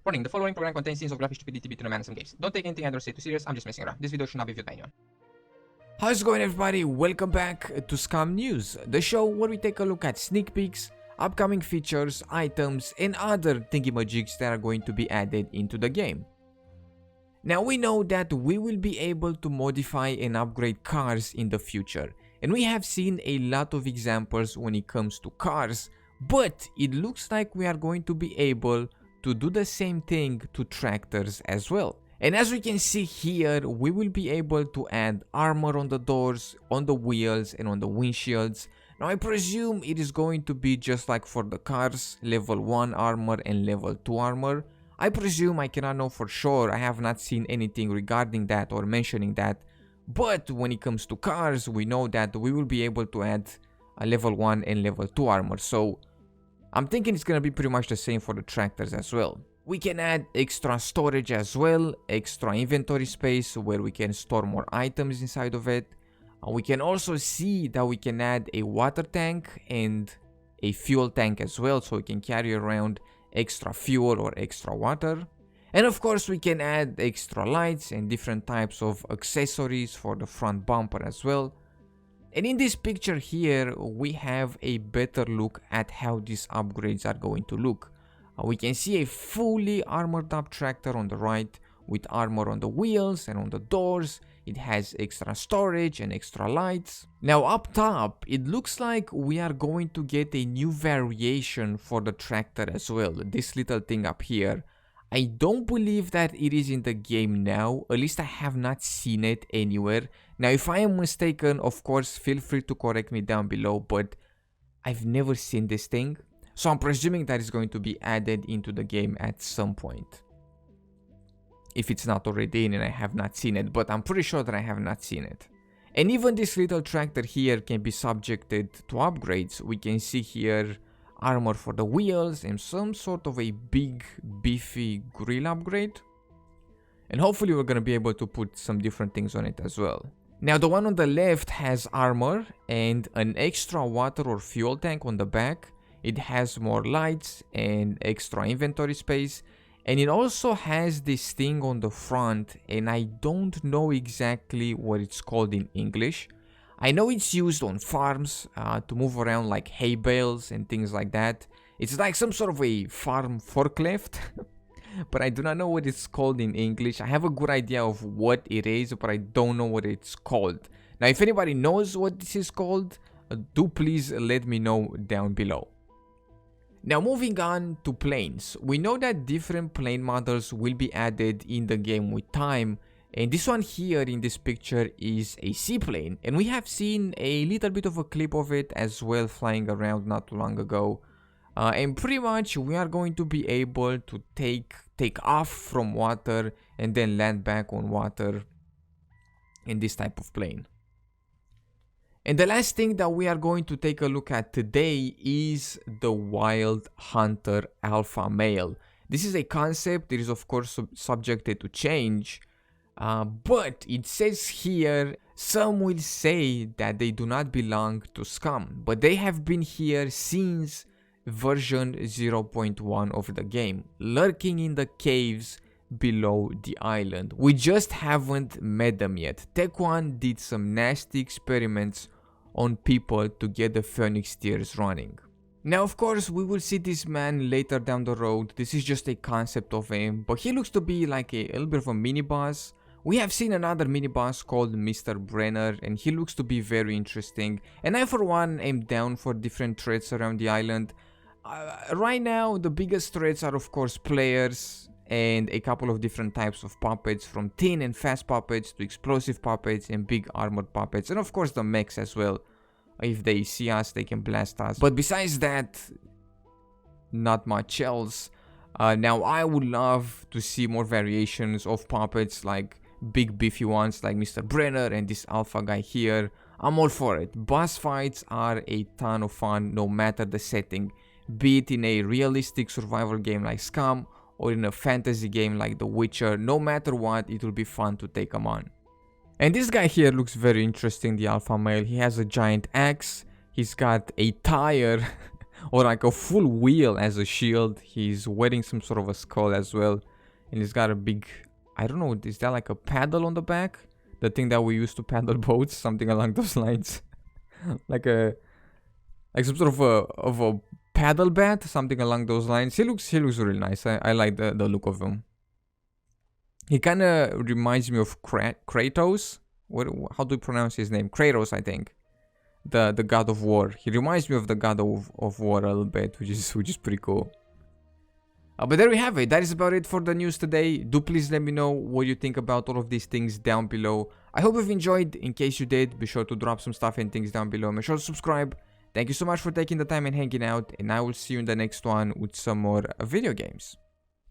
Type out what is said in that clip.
Warning, the following program contains scenes of graphic stupidity between a man and some gays. Don't take anything I don't say too serious, I'm just messing around. This video should not be viewed by anyone. How's it going, everybody? Welcome back to Scum News, the show where we take a look at sneak peeks, upcoming features, items, and other thingy-majigs that are going to be added into the game. Now we know that we will be able to modify and upgrade cars in the future, and we have seen a lot of examples when it comes to cars, but it looks like we are going to be able to do the same thing to tractors as well. And as we can see here, we will be able to add armor on the doors, on the wheels, and on the windshields. Now I presume it is going to be just like for the cars, level 1 armor and level 2 armor. I presume, I cannot know for sure, I have not seen anything regarding that or mentioning that. But when it comes to cars, we know that we will be able to add a level 1 and level 2 armor. So I'm thinking it's gonna be pretty much the same for the tractors as well. We can add extra storage as well, extra inventory space where we can store more items inside of it. We can also see that we can add a water tank and a fuel tank as well, so we can carry around extra fuel or extra water. And of course we can add extra lights and different types of accessories for the front bumper as well. And in this picture here, we have a better look at how these upgrades are going to look. We can see a fully armored up tractor on the right with armor on the wheels and on the doors. It has extra storage and extra lights. Now up top, it looks like we are going to get a new variation for the tractor as well. This little thing up here. I don't believe that it is in the game now, at least I have not seen it anywhere. Now if I am mistaken, of course feel free to correct me down below, but I've never seen this thing. So I'm presuming that is going to be added into the game at some point. If it's not already in and I have not seen it, but I'm pretty sure that I have not seen it. And even this little tractor here can be subjected to upgrades. We can see here armor for the wheels and some sort of a big beefy grill upgrade. And hopefully we're gonna be able to put some different things on it as well. Now the one on the left has armor and an extra water or fuel tank on the back. It has more lights and extra inventory space. And it also has this thing on the front, and I don't know exactly what it's called in English. I know it's used on farms to move around like hay bales and things like that. It's like some sort of a farm forklift, but I do not know what it's called in English. I have a good idea of what it is, but I don't know what it's called. Now, if anybody knows what this is called, do please let me know down below. Now moving on to planes, we know that different plane models will be added in the game with time, and this one here in this picture is a seaplane, and we have seen a little bit of a clip of it as well flying around not too long ago, and pretty much we are going to be able to take off from water and then land back on water in this type of plane. And the last thing that we are going to take a look at today is the Wild Hunter Alpha Male. This is a concept that is of course subjected to change, but it says here, some will say that they do not belong to Scum, but they have been here since version 0.1 of the game, lurking in the caves below the island. We just haven't met them yet. Tech 1 did some nasty experiments on people to get the Phoenix tiers running. Now of course we will see this man later down the road. This is just a concept of him, but he looks to be like a little bit of a mini boss. We have seen another mini boss called Mr. Brenner, and he looks to be very interesting, and I for one am down for different threats around the island. Right now the biggest threats are of course players and a couple of different types of puppets, from thin and fast puppets to explosive puppets and big armored puppets, and of course the mechs as well. If they see us, they can blast us, but besides that, not much else. Now I would love to see more variations of puppets, like big beefy ones like Mr. Brenner and this alpha guy here. I'm all for it. Boss fights are a ton of fun no matter the setting, be it in a realistic survival game like Scum or in a fantasy game like The Witcher. No matter what, it will be fun to take them on. And this guy here looks very interesting, the alpha male. He has a giant axe, he's got a tire Or like a full wheel as a shield. He's wearing some sort of a skull as well. And he's got a big, I don't know, is that like a paddle on the back? The thing that we use to paddle boats, something along those lines. like some sort of a paddle bat, something along those lines. He looks really nice. I like the look of him. He kind of reminds me of Kratos. How do you pronounce his name? Kratos, I think. The god of war. He reminds me of the god of war a little bit, which is pretty cool. But there we have it. That is about it for the news today. Do please let me know what you think about all of these things down below. I hope you've enjoyed. In case you did, be sure to drop some stuff and things down below. Make sure to subscribe. Thank you so much for taking the time and hanging out. And I will see you in the next one with some more video games.